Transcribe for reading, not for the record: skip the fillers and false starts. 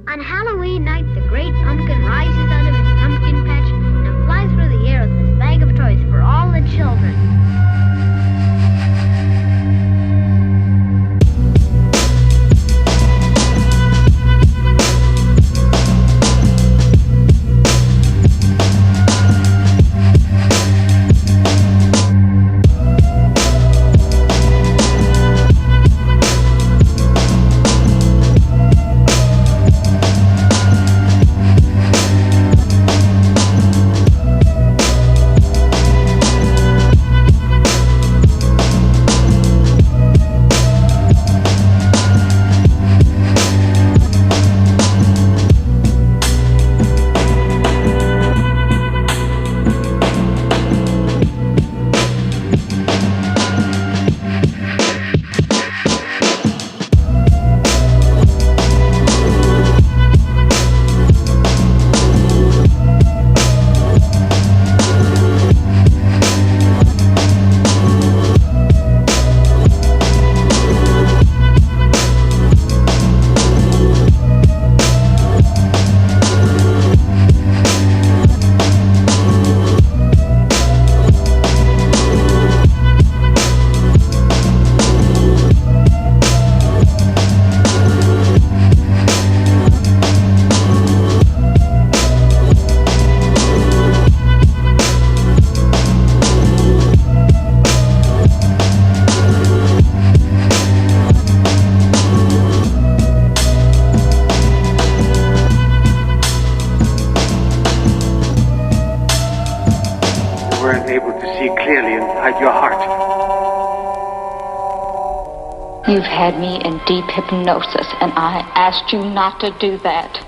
On Halloween night, the great pumpkin rises out of his pumpkin patch and flies through the air with his bag of toys for all the children. Weren't able to see clearly inside your heart. You've had me in deep hypnosis, and I asked you not to do that.